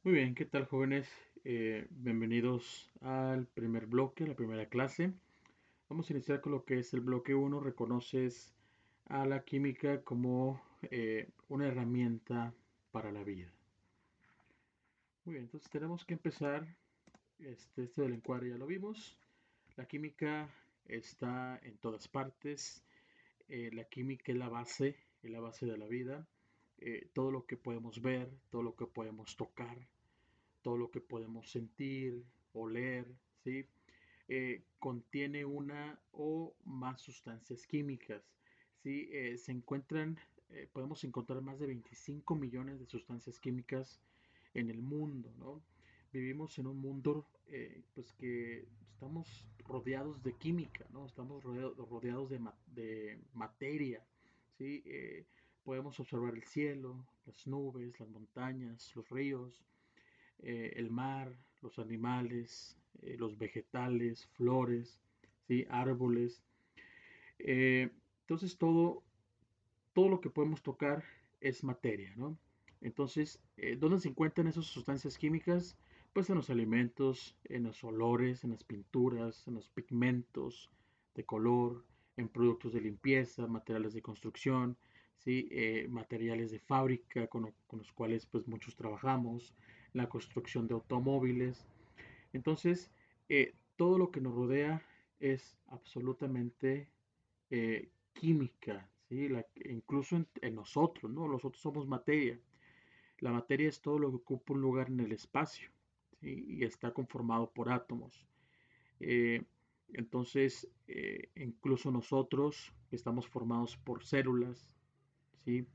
Muy bien, ¿qué tal, jóvenes? Bienvenidos al primer bloque, a la primera clase. Vamos a iniciar con lo que es el bloque uno. Reconoces a la química como una herramienta para la vida. Muy bien, entonces tenemos que empezar. Este del encuadre ya lo vimos. La química está en todas partes. La química es la base de la vida. Todo lo que podemos ver, todo lo que podemos tocar, todo lo que podemos sentir, oler, ¿sí? Contiene una o más sustancias químicas, ¿sí? Podemos encontrar más de 25 millones de sustancias químicas en el mundo, ¿no? Vivimos en un mundo pues que estamos rodeados de química, ¿no? Estamos rodeados de materia, ¿sí? Podemos observar el cielo, las nubes, las montañas, los ríos, el mar, los animales, los vegetales, flores, ¿sí? Árboles. Eh, entonces todo lo que podemos tocar es materia, ¿no? Entonces, ¿dónde se encuentran esas sustancias químicas? Pues en los alimentos, en los olores, en las pinturas, en los pigmentos de color, en productos de limpieza, materiales de construcción, ¿sí? Materiales de fábrica con los cuales pues muchos trabajamos, la construcción de automóviles. Entonces, todo lo que nos rodea es absolutamente química, ¿sí? Incluso en nosotros, ¿no? Nosotros somos materia. La materia es todo lo que ocupa un lugar en el espacio, ¿sí? Y está conformado por átomos. Eh, incluso nosotros estamos formados por células, ¿sí?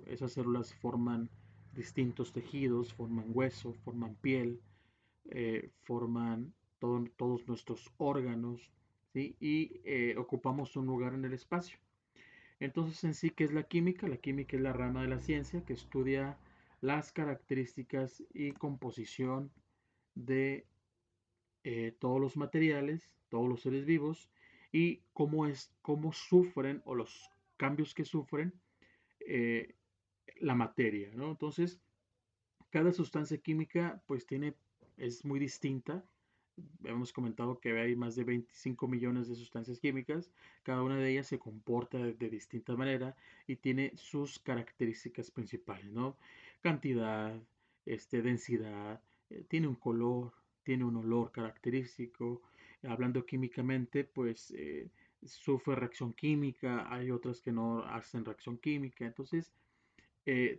Esas células forman distintos tejidos, forman hueso, forman piel, forman todos nuestros órganos, ¿sí? Y ocupamos un lugar en el espacio. Entonces, en sí, ¿qué es la química? La química es la rama de la ciencia que estudia las características y composición de todos los materiales, todos los seres vivos y cómo sufren o los cambios que sufren eh, la materia, ¿no? Entonces, cada sustancia química pues es muy distinta. Hemos comentado que hay más de 25 millones de sustancias químicas. Cada una de ellas se comporta de distinta manera y tiene sus características principales, ¿no? Cantidad, densidad, tiene un color, tiene un olor característico. Hablando químicamente, pues sufre reacción química, hay otras que no hacen reacción química. Entonces,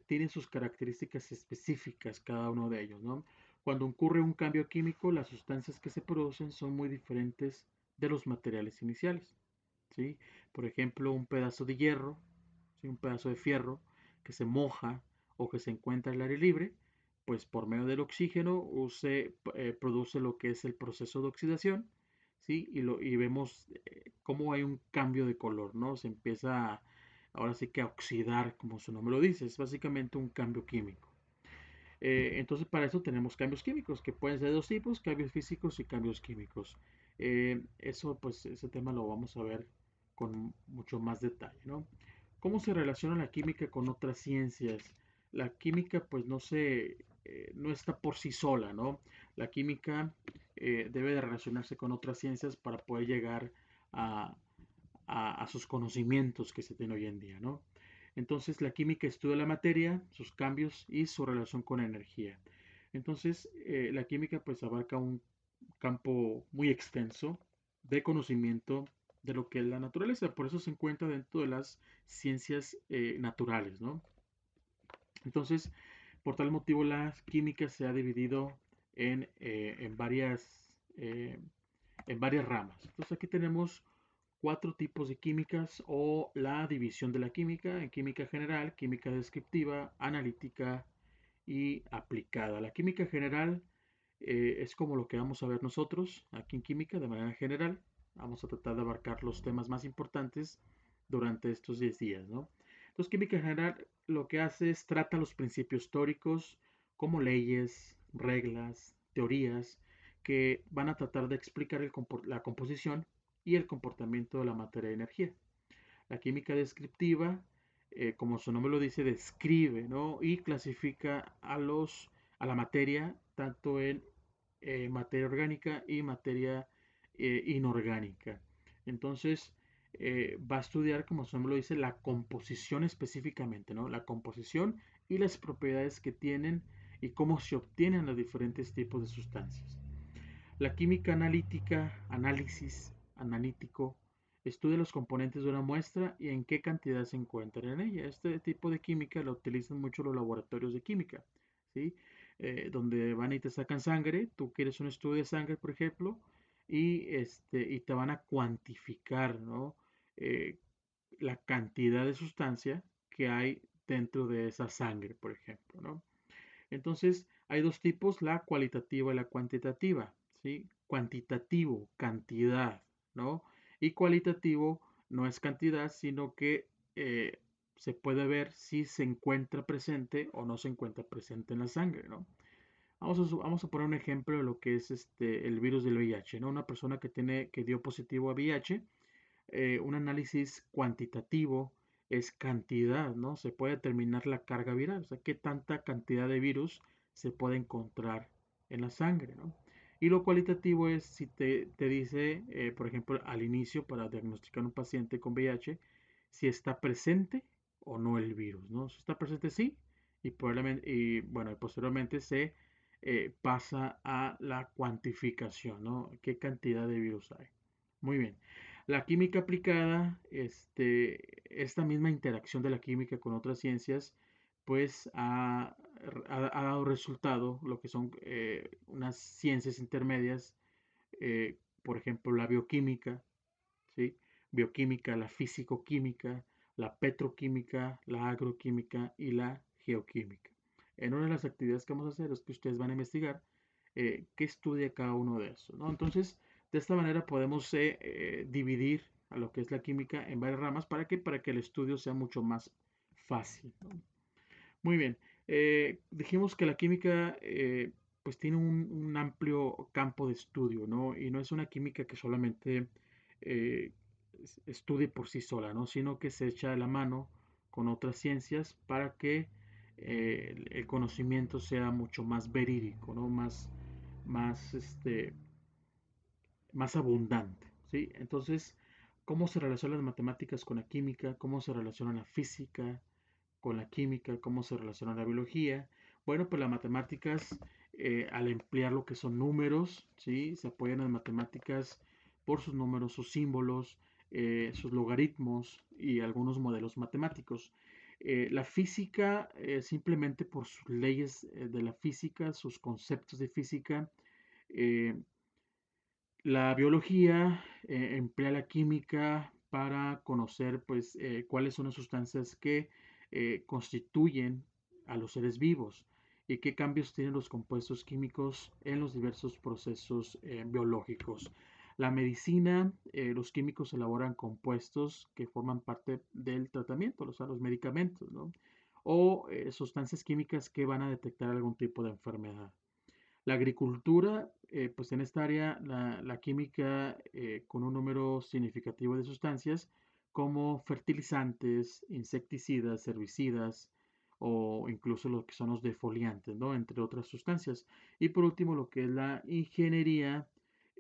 tienen sus características específicas cada uno de ellos, ¿no? Cuando ocurre un cambio químico, las sustancias que se producen son muy diferentes de los materiales iniciales, ¿sí? Por ejemplo, un pedazo de hierro, ¿sí? Un pedazo de fierro que se moja o que se encuentra al aire libre, pues por medio del oxígeno produce lo que es el proceso de oxidación, ¿sí? Y vemos cómo hay un cambio de color, ¿no? Se empieza ahora sí que a oxidar, como su nombre lo dice, es básicamente un cambio químico. Entonces para eso tenemos cambios químicos, que pueden ser de dos tipos, cambios físicos y cambios químicos. Ese tema lo vamos a ver con mucho más detalle, ¿no? ¿Cómo se relaciona la química con otras ciencias? La química pues no está por sí sola, ¿no? La química debe de relacionarse con otras ciencias para poder llegar a, a sus conocimientos que se tienen hoy en día, ¿no? Entonces la química estudia la materia, sus cambios y su relación con la energía. Entonces la química pues abarca un campo muy extenso de conocimiento de lo que es la naturaleza. Por eso se encuentra dentro de las ciencias naturales, ¿no? Entonces, por tal motivo la química se ha dividido en, eh, en varias, eh, en varias ramas. Entonces aquí tenemos cuatro tipos de químicas o la división de la química en química general, química descriptiva, analítica y aplicada. La química general es como lo que vamos a ver nosotros aquí en química de manera general. Vamos a tratar de abarcar los temas más importantes durante estos 10 días, ¿no? Entonces, química general lo que hace es trata los principios teóricos como leyes, reglas, teorías que van a tratar de explicar la composición y el comportamiento de la materia y energía. La química descriptiva, como su nombre lo dice, describe, ¿no? Y clasifica a los a la materia, tanto en materia orgánica y materia inorgánica. Entonces, va a estudiar, como su nombre lo dice, la composición específicamente, ¿no? La composición y las propiedades que tienen y cómo se obtienen los diferentes tipos de sustancias. La química analítica, análisis analítico, estudia los componentes de una muestra y en qué cantidad se encuentran en ella. Este tipo de química lo utilizan mucho los laboratorios de química, ¿sí? Donde van y te sacan sangre, tú quieres un estudio de sangre, por ejemplo, y te van a cuantificar, ¿no? Eh, la cantidad de sustancia que hay dentro de esa sangre, por ejemplo, ¿no? Entonces, hay dos tipos, la cualitativa y la cuantitativa, ¿sí? Cuantitativo, cantidad, ¿no? Y cualitativo no es cantidad, sino que eh, se puede ver si se encuentra presente o no se encuentra presente en la sangre, ¿no? Vamos a poner un ejemplo de lo que es el virus del VIH, ¿no? Una persona que dio positivo a VIH, un análisis cuantitativo es cantidad, ¿no? Se puede determinar la carga viral, o sea, qué tanta cantidad de virus se puede encontrar en la sangre, ¿no? Y lo cualitativo es si te dice, por ejemplo, al inicio para diagnosticar un paciente con VIH, si está presente o no el virus, ¿no? Si está presente, sí, y probablemente, y bueno, posteriormente se pasa a la cuantificación, ¿no? ¿Qué cantidad de virus hay? Muy bien. La química aplicada, esta misma interacción de la química con otras ciencias, pues ha dado resultado lo que son unas ciencias intermedias, por ejemplo, la bioquímica, ¿sí? Bioquímica, la físico-química, la petroquímica, la agroquímica y la geoquímica. En una de las actividades que vamos a hacer es que ustedes van a investigar qué estudia cada uno de esos, ¿no? Entonces, de esta manera podemos dividir a lo que es la química en varias ramas. ¿Para qué? Para que el estudio sea mucho más fácil, ¿no? Muy bien. Dijimos que la química pues tiene un amplio campo de estudio, ¿no? Y no es una química que solamente eh, estudie por sí sola, ¿no? Sino que se echa de la mano con otras ciencias para que el conocimiento sea mucho más verídico, ¿no? Más, más abundante, ¿sí? Entonces, ¿cómo se relacionan las matemáticas con la química? ¿Cómo se relaciona la física con la química? ¿Cómo se relaciona la biología? Bueno, pues las matemáticas, al emplear lo que son números, ¿sí? Se apoyan en matemáticas por sus números, sus símbolos, sus logaritmos y algunos modelos matemáticos. La física, simplemente por sus leyes de la física, sus conceptos de física, eh, la biología emplea la química para conocer pues, cuáles son las sustancias que constituyen a los seres vivos y qué cambios tienen los compuestos químicos en los diversos procesos biológicos. La medicina, los químicos elaboran compuestos que forman parte del tratamiento, o sea, los medicamentos, ¿no? O sustancias químicas que van a detectar algún tipo de enfermedad. La agricultura, pues en esta área, la química con un número significativo de sustancias como fertilizantes, insecticidas, herbicidas o incluso lo que son los defoliantes, ¿no? Entre otras sustancias. Y por último, lo que es la ingeniería,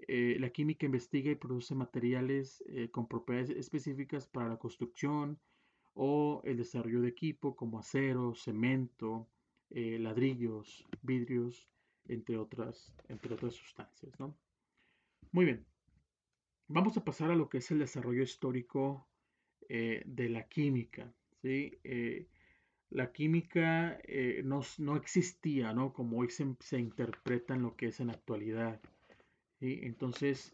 la química investiga y produce materiales con propiedades específicas para la construcción o el desarrollo de equipo como acero, cemento, ladrillos, vidrios, entre otras sustancias, ¿no? Muy bien, vamos a pasar a lo que es el desarrollo histórico de la química, ¿sí? La química no existía, ¿no? Como hoy se interpreta en lo que es en la actualidad, ¿sí? Entonces,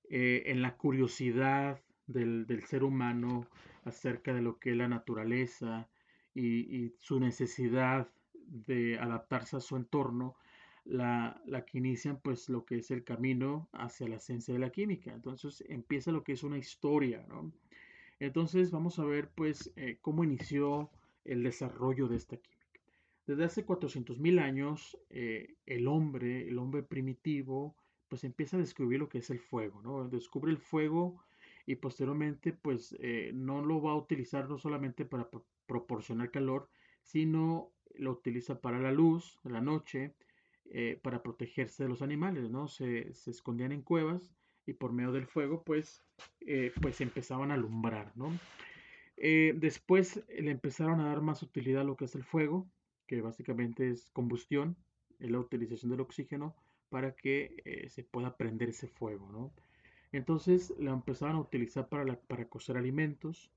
en la curiosidad del ser humano acerca de lo que es la naturaleza y su necesidad de adaptarse a su entorno, la que inician pues lo que es el camino hacia la ciencia de la química. Entonces empieza lo que es una historia, ¿no? Entonces vamos a ver pues cómo inició el desarrollo de esta química. Desde hace 400.000 años, el hombre primitivo, pues empieza a descubrir lo que es el fuego, ¿no? Descubre el fuego y posteriormente, pues no lo va a utilizar no solamente para proporcionar calor, sino lo utiliza para la luz, la noche, para protegerse de los animales, ¿no? Se escondían en cuevas y por medio del fuego, pues empezaban a alumbrar, ¿no? Después le empezaron a dar más utilidad a lo que es el fuego, que básicamente es combustión, es la utilización del oxígeno para que se pueda prender ese fuego, ¿no? Entonces la empezaron a utilizar para cocer alimentos,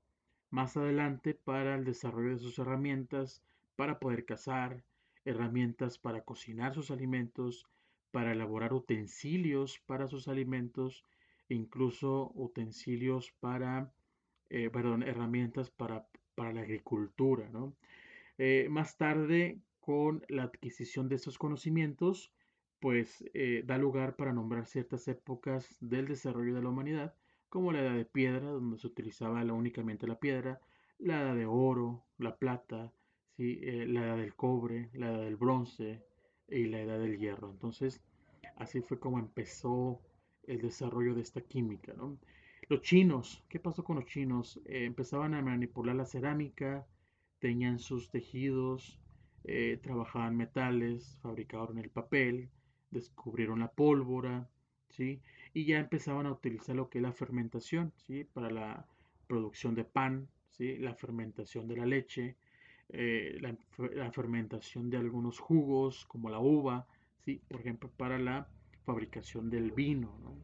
más adelante para el desarrollo de sus herramientas, para poder cazar, herramientas para cocinar sus alimentos, para elaborar utensilios para sus alimentos, e incluso utensilios perdón, herramientas para la agricultura, ¿no? Más tarde, con la adquisición de estos conocimientos, pues da lugar para nombrar ciertas épocas del desarrollo de la humanidad, como la edad de piedra, donde se utilizaba únicamente la piedra, la edad de oro, la plata, ¿sí? La edad del cobre, la edad del bronce y la edad del hierro. Entonces, así fue como empezó el desarrollo de esta química, ¿no? Los chinos, ¿qué pasó con los chinos? Empezaban a manipular la cerámica, teñían sus tejidos, trabajaban metales, fabricaron el papel, descubrieron la pólvora, ¿sí? Y ya empezaban a utilizar lo que es la fermentación, ¿sí? Para la producción de pan, ¿sí? La fermentación de la leche, la fermentación de algunos jugos, como la uva, ¿sí? Por ejemplo, para la fabricación del vino, ¿no?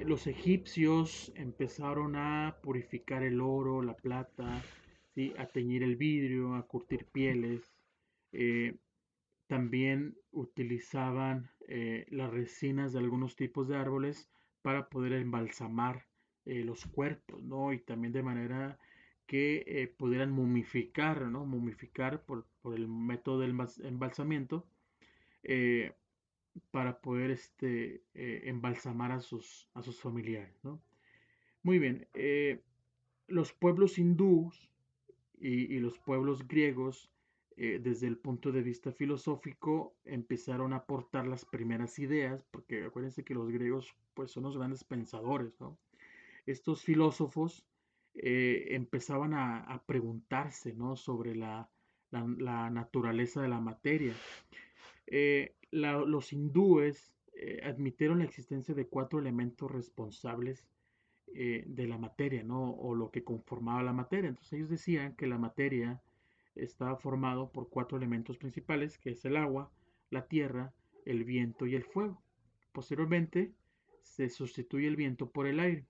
Los egipcios empezaron a purificar el oro, la plata, ¿sí? A teñir el vidrio, a curtir pieles. Eh, También utilizaban las resinas de algunos tipos de árboles para poder embalsamar los cuerpos, ¿no? Y también de manera que pudieran mumificar, ¿no? Mumificar por el método del embalsamiento. eh, para poder embalsamar a sus familiares, ¿no? Muy bien, los pueblos hindús y los pueblos griegos, desde el punto de vista filosófico, empezaron a aportar las primeras ideas, porque acuérdense que los griegos pues, son los grandes pensadores, ¿no? Estos filósofos empezaban a preguntarse, ¿no? Sobre la naturaleza de la materia. Los hindúes admitieron la existencia de cuatro elementos responsables de la materia, ¿no? O lo que conformaba la materia. Entonces ellos decían que la materia estaba formado por cuatro elementos principales, que es el agua, la tierra, el viento y el fuego. Posteriormente se sustituye el viento por el aire.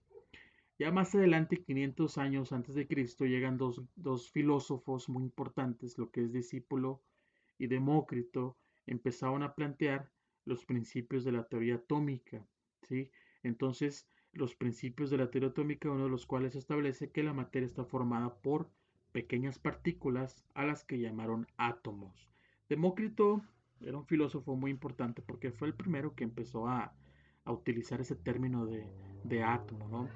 Ya más adelante, 500 años antes de Cristo, llegan dos filósofos muy importantes, lo que es Discípulo y Demócrito, empezaron a plantear los principios de la teoría atómica, ¿sí? Entonces, los principios de la teoría atómica, uno de los cuales establece que la materia está formada por pequeñas partículas a las que llamaron átomos. Demócrito era un filósofo muy importante porque fue el primero que empezó a utilizar ese término de átomo, ¿no?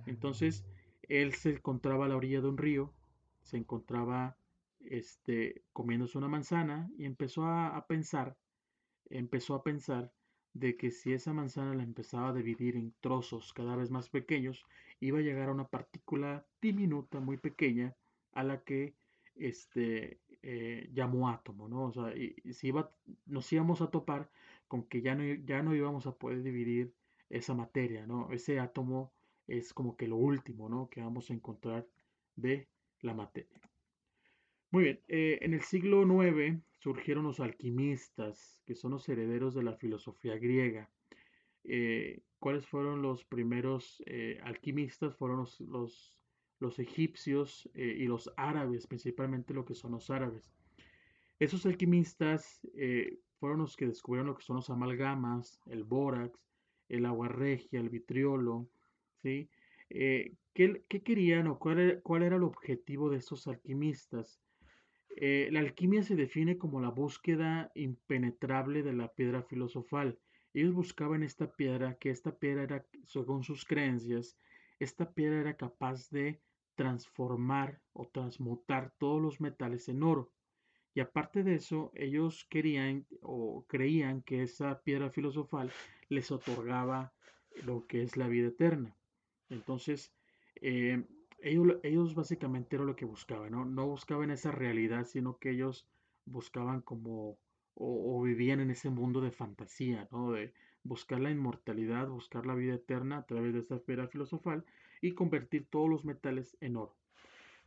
Entonces, él se encontraba a la orilla de un río, se encontraba comiéndose una manzana y empezó a pensar de que si esa manzana la empezaba a dividir en trozos cada vez más pequeños, iba a llegar a una partícula diminuta, muy pequeña, a la que llamó átomo, ¿no? O sea, nos íbamos a topar con que ya no íbamos a poder dividir esa materia, ¿no? Ese átomo es como que lo último, ¿no? Que vamos a encontrar de la materia. Muy bien, en el siglo IX surgieron los alquimistas, que son los herederos de la filosofía griega. ¿Cuáles fueron los primeros alquimistas? Fueron los egipcios y los árabes, principalmente lo que son los árabes. Esos alquimistas fueron los que descubrieron lo que son los amalgamas, el bórax, el agua regia, el vitriolo, ¿sí? ¿Qué querían o cuál era el objetivo de estos alquimistas? La alquimia se define como la búsqueda impenetrable de la piedra filosofal. Ellos buscaban esta piedra, que esta piedra era, según sus creencias, esta piedra era capaz de transformar o transmutar todos los metales en oro. Y aparte de eso, ellos querían o creían que esa piedra filosofal les otorgaba lo que es la vida eterna. Entonces, eh, ellos básicamente era lo que buscaban, ¿no? No buscaban esa realidad, sino que ellos buscaban como o vivían en ese mundo de fantasía, ¿no? De buscar la inmortalidad, buscar la vida eterna a través de esa esfera filosofal y convertir todos los metales en oro.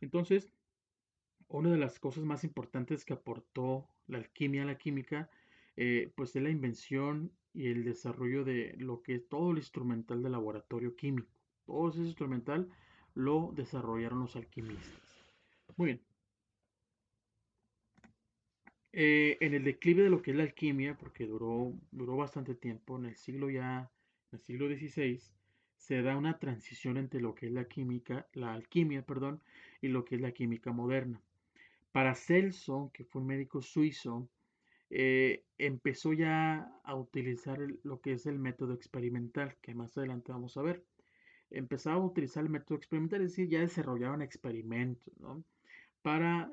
Entonces, una de las cosas más importantes que aportó la alquimia a la química, pues es la invención y el desarrollo de lo que es todo el instrumental de laboratorio químico. Todo ese instrumental lo desarrollaron los alquimistas. Muy bien. En el declive de lo que es la alquimia, porque duró bastante tiempo, en el siglo XVI, se da una transición entre lo que es la alquimia, perdón, y lo que es la química moderna. Paracelso, que fue un médico suizo, empezó ya a utilizar lo que es el método experimental, que más adelante vamos a ver. Empezaba a utilizar el método experimental, es decir, ya desarrollaban experimentos, ¿no? Para,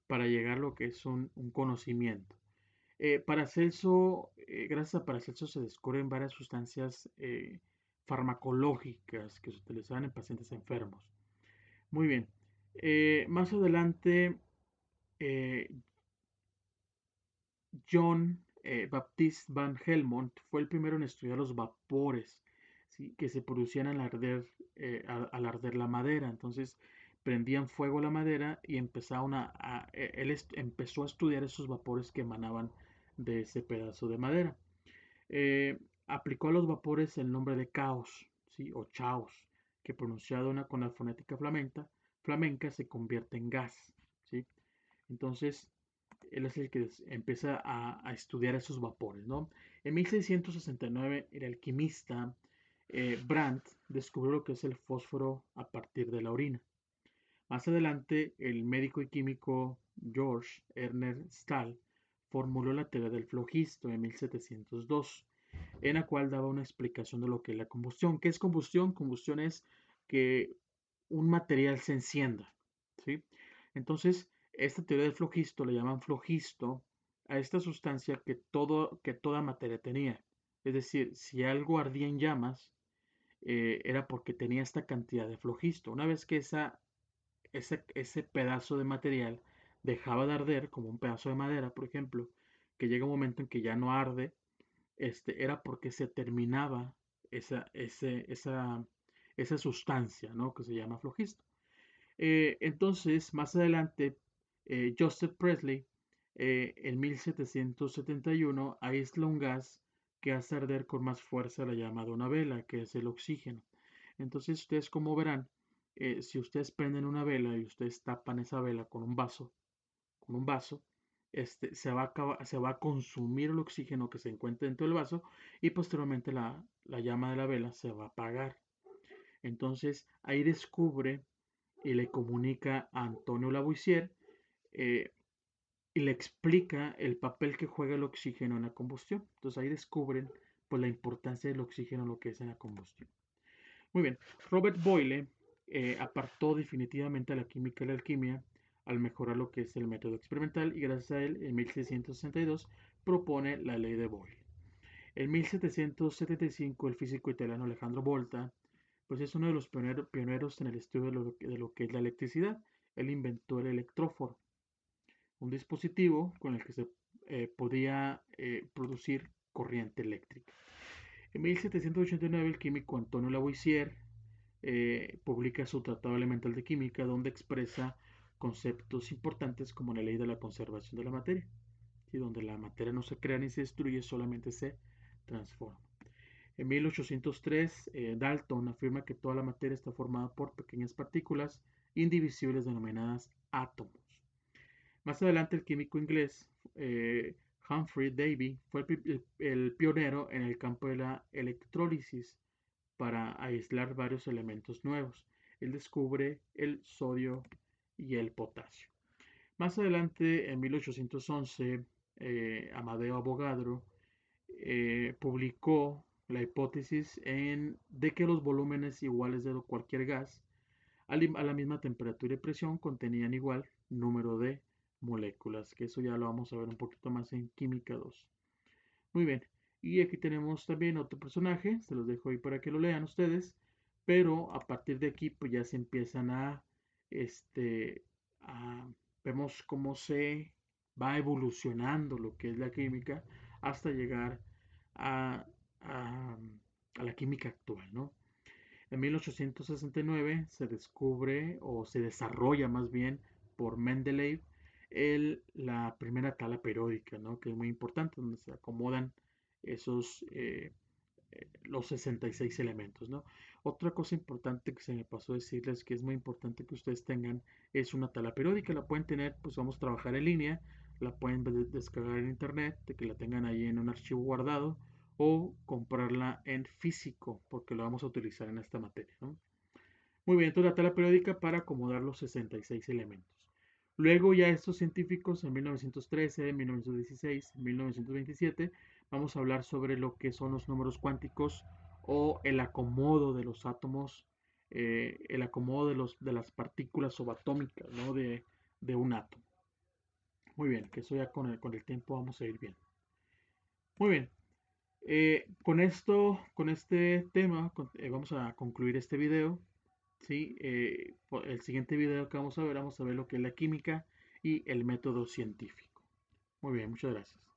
para llegar a lo que es un conocimiento. Gracias a Paracelso se descubren varias sustancias farmacológicas que se utilizaban en pacientes enfermos. Muy bien. Más adelante, eh, John Baptiste van Helmont fue el primero en estudiar los vapores, ¿sí? Que se producían al arder la madera. Entonces prendían fuego la madera y empezó a estudiar esos vapores que emanaban de ese pedazo de madera. Eh, Aplicó a los vapores el nombre de caos, ¿sí? O chaos, que pronunciado con la fonética flamenca se convierte en gas, ¿sí? Entonces, él es el que empieza a estudiar esos vapores, ¿no? En 1669, el alquimista Brandt descubrió lo que es el fósforo a partir de la orina. Más adelante, el médico y químico George Ernest Stahl formuló la teoría del flogisto en 1702, en la cual daba una explicación de lo que es la combustión. ¿Qué es combustión? Combustión es que un material se encienda, ¿sí? Entonces, esta teoría del flogisto le llaman flogisto a esta sustancia que toda materia tenía. Es decir, si algo ardía en llamas, era porque tenía esta cantidad de flogisto. Una vez que ese pedazo de material dejaba de arder, como un pedazo de madera, por ejemplo, que llega un momento en que ya no arde, era porque se terminaba esa sustancia, ¿no? Que se llama flogisto. Entonces, más adelante, Joseph Presley, en 1771, aísla un gas que hace arder con más fuerza la llama de una vela, que es el oxígeno. Entonces, ustedes como verán, si ustedes prenden una vela y ustedes tapan esa vela con un vaso, se va a consumir el oxígeno que se encuentra dentro del vaso y posteriormente la llama de la vela se va a apagar. Entonces ahí descubre y le comunica a Antonio Lavoisier eh, y le explica el papel que juega el oxígeno en la combustión. Entonces ahí descubren pues la importancia del oxígeno en lo que es en la combustión. Muy bien, Robert Boyle apartó definitivamente a la química y la alquimia al mejorar lo que es el método experimental y gracias a él en 1662 propone la ley de Boyle. En 1775 el físico italiano Alejandro Volta pues es uno de los pioneros en el estudio de lo que es la electricidad. Él inventó el electróforo, un dispositivo con el que se podía producir corriente eléctrica. En 1789 el químico Antonio Lavoisier publica su Tratado Elemental de Química, donde expresa conceptos importantes como la ley de la conservación de la materia, y donde la materia no se crea ni se destruye, solamente se transforma. En 1803, Dalton afirma que toda la materia está formada por pequeñas partículas indivisibles denominadas átomos. Más adelante, el químico inglés Humphrey Davy fue el pionero en el campo de la electrólisis para aislar varios elementos nuevos. Él descubre el sodio y el potasio. Más adelante, en 1811, Amadeo Avogadro publicó la hipótesis de que los volúmenes iguales de cualquier gas a la misma temperatura y presión contenían igual número de moléculas, que eso ya lo vamos a ver un poquito más en Química 2. Muy bien, y aquí tenemos también otro personaje, se los dejo ahí para que lo lean ustedes, pero a partir de aquí pues ya se empiezan este, a vemos cómo se va evolucionando lo que es la química hasta llegar a, a- a la química actual, ¿no? En 1869 se descubre o se desarrolla más bien por Mendeleev la primera tabla periódica, ¿no? Que es muy importante, donde se acomodan esos los 66 elementos, ¿no? Otra cosa importante que se me pasó a decirles que es muy importante que ustedes tengan es una tabla periódica. La pueden tener, pues vamos a trabajar en línea, la pueden descargar en internet, de que la tengan ahí en un archivo guardado o comprarla en físico porque lo vamos a utilizar en esta materia, ¿no? Muy bien, entonces la tabla periódica para acomodar los 66 elementos. Luego ya estos científicos en 1913, 1916, 1927, vamos a hablar sobre lo que son los números cuánticos o el acomodo de los átomos, el acomodo de las partículas subatómicas, ¿no? de un átomo. Muy bien, que eso ya con el tiempo vamos a ir bien. Muy bien, con este tema, vamos a concluir este video. ¿Sí? El siguiente video que vamos a ver lo que es la química y el método científico. Muy bien, muchas gracias.